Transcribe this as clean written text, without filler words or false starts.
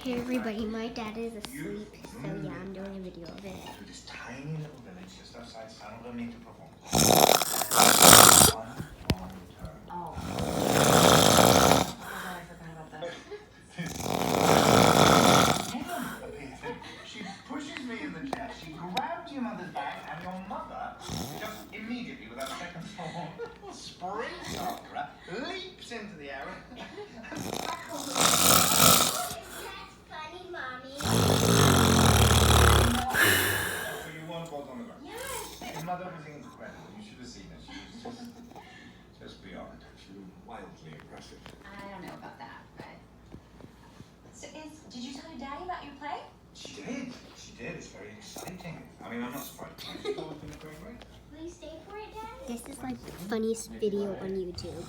Hey everybody, my dad is asleep, so yeah, I'm doing a video of it. To this tiny little village just outside San Ramiro, Provence. One turn. Oh. I forgot about that. She pushes me in the chair, she grabs your mother's bag, and your mother just immediately, without a second thought, sprints after her, leaps into the air, Funny, Mommy. So you weren't both on the ground? Yes. Your mother was incredible. You should have seen her. She was just beyond. She was wildly impressive. I don't know about that, but... So did you tell your daddy about your play? She did. She did. It's very exciting. I mean, I'm not surprised. It's all been a great way. Will you stay for it, Dad? This is like the funniest video on YouTube.